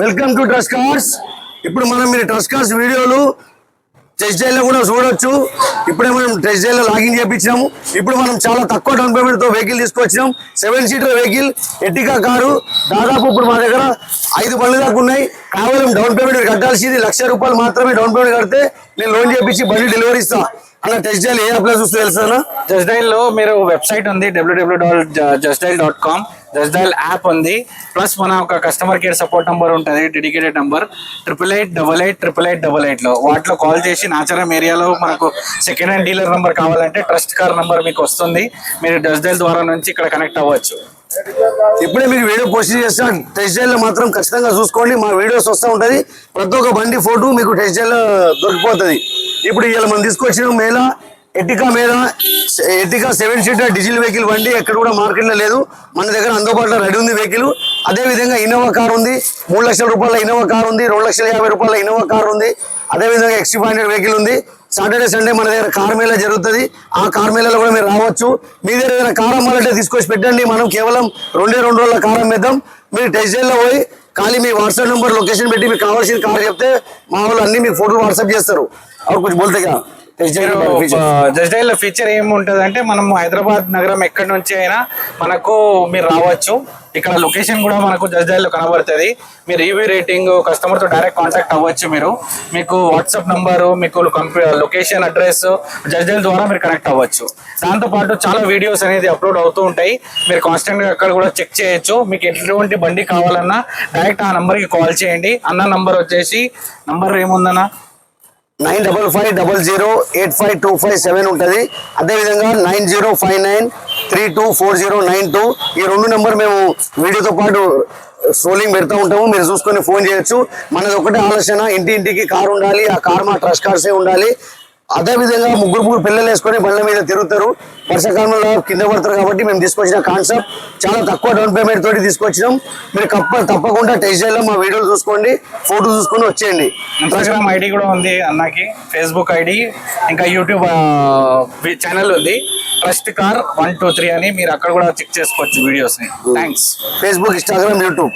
Welcome to trust cars. ఇప్పుడు మనం మీరు ట్రస్ట్ కార్స్ వీడియోలు టెస్ట్ డ్రైవ్ లో కూడా చూడొచ్చు. ఇప్పుడే మనం టెస్ట్ డ్రైవ్ లో లాగిన్ చేయించాము. ఇప్పుడు మనం చాలా తక్కువ డౌన్ పేమెంట్ తో వెహికల్ తీసుకొచ్చినాం. 7 సీటర్ వెహికల్ ఎర్టిగా కారు. దాదాపు ఇప్పుడు మా దగ్గర 5 బండ్లు దాకా ఉన్నాయి. కేవలం డౌన్ పేమెంట్ కట్టాల్సింది ₹1,00,000 మాత్రమే. డౌన్ పేమెంట్ కడితే నేను లోన్ చేయించి బండి డెలివరీ ఇస్తా. అలా టెస్ట్ డ్రైవ్ ఏ యాప్ లో చూస్తే తెలుసా? జస్ట్ డైల్ లో మీరు వెబ్సైట్ ఉంది www.justdial.com. జస్ట్ డైల్ యాప్ ఉంది. ప్లస్ మన ఒక కస్టమర్ కేర్ సపోర్ట్ నంబర్ ఉంటుంది, డెడికేటెడ్ నంబర్ 88888888 లో. వాటిలో కాల్ చేసి నాచారం ఏరియాలో మనకు సెకండ్ హ్యాండ్ డీలర్ నంబర్ కావాలంటే ట్రస్ట్ కార్ నంబర్ మీకు వస్తుంది. మీరు జస్ట్ డైల్ ద్వారా నుంచి ఇక్కడ కనెక్ట్ అవ్వచ్చు. ఇప్పుడే మీకు వీడియో పోస్ట్ చేస్తాను. టెస్ట్ డ్రైవ్ లో మాత్రం ఖచ్చితంగా చూసుకోండి. మా వీడియోస్ వస్తూ ఉంటది. ప్రతి ఒక్క బండి ఫోటో మీకు టెస్ట్ డ్రైవ్ లో దొరికిపోతుంది. ఇప్పుడు ఇలా మనం తీసుకొచ్చిన ఎర్టిగా 7 సీటర్ డీజిల్ వెహికల్ బండి ఎక్కడ కూడా మార్కెట్ లో లేదు. మన దగ్గర అందుబాటులో రెడీ ఉంది వెహికల్. అదే విధంగా ఇన్నోవా కార్ ఉంది. ₹3,00,000 ఇన్నోవా కార్ ఉంది. ₹2,50,000 ఇన్నోవా కార్ ఉంది. అదే విధంగా XT500 వెహికల్ ఉంది. సాటర్డే సండే మన దగ్గర కార్ మేళా జరుగుతుంది. ఆ కార్ మేళాలో కూడా మీరు రావచ్చు. మీ దగ్గర ఏదైనా కార్ అమ్మాలంటే తీసుకొచ్చి పెట్టండి. మనం కేవలం 2 రోజుల కార్ అమ్మేద్దాం. మీరు టెస్ట్ డ్రైవ్ లో పోయి ఖాళీ మీ వాట్సాప్ నెంబర్ లొకేషన్ పెట్టి మీకు కావాల్సిన కార్ చెప్తే మా వాళ్ళు అన్ని మీకు ఫోటోలు వాట్సాప్ చేస్తారు. అవి కొంచెం బోల్తేగా జస్ట్ డైల్ లో ఫీచర్ ఏముంటది అంటే మనం హైదరాబాద్ నగరం ఎక్కడి నుంచి అయినా మనకు మీరు రావచ్చు. ఇక్కడ లొకేషన్ కూడా మనకు జస్ట్ డైల్ లో కనబడుతుంది. మీరు రివ్యూ రేటింగ్ కస్టమర్ తో డైరెక్ట్ కాంటాక్ట్ అవ్వచ్చు. మీకు వాట్సాప్ నంబరు, మీకు లొకేషన్ అడ్రస్ జస్ట్ డైల్ ద్వారా మీరు కనెక్ట్ అవ్వచ్చు. దాంతో పాటు చాలా వీడియోస్ అనేది అప్లోడ్ అవుతూ ఉంటాయి. మీరు కాన్స్టెంట్ గా అక్కడ కూడా చెక్ చేయొచ్చు. మీకు ఎటువంటి బండి కావాలన్నా డైరెక్ట్ ఆ నంబర్ కి కాల్ చేయండి. అన్న నంబర్ వచ్చేసి నంబర్ ఏముందన్నా 9550085257 ఉంటుంది. అదేవిధంగా 9059324092. ఈ 2 నెంబర్ మేము వీడియోతో పాటు స్ట్రోలింగ్ పెడతా ఉంటాము. మీరు చూసుకొని ఫోన్ చేయొచ్చు. మనది ఒకటే ఆలోచన, ఇంటింటికి కారు ఉండాలి. ఆ కారు మా ట్రస్ట్ కార్సే ఉండాలి. అదే విధంగా ముగ్గురు పిల్లలు వేసుకొని బండ్ల మీద తిరుగుతారు. వర్షాకాలంలో కింద పడతారు. కాబట్టి మేము తీసుకొచ్చిన కాన్సెప్ట్ చాలా తక్కువ డౌన్ పేమెంట్ తోటి తీసుకొచ్చినాం. మీరు తప్పకుండా టెస్ట్ డ్రైవ్ లో మా వీడియోలు చూసుకోండి, ఫోటో చూసుకొని వచ్చేయండి. ఇన్స్టాగ్రామ్ ఐడి కూడా ఉంది అన్నకి, ఫేస్బుక్ ఐడి, ఇంకా యూట్యూబ్ ఛానల్ ఉంది ట్రస్ట్ కార్ 123 అని. మీరు అక్కడ కూడా చెక్ చేసుకోవచ్చు వీడియోస్ ని. థ్యాంక్స్. Facebook, Instagram, YouTube.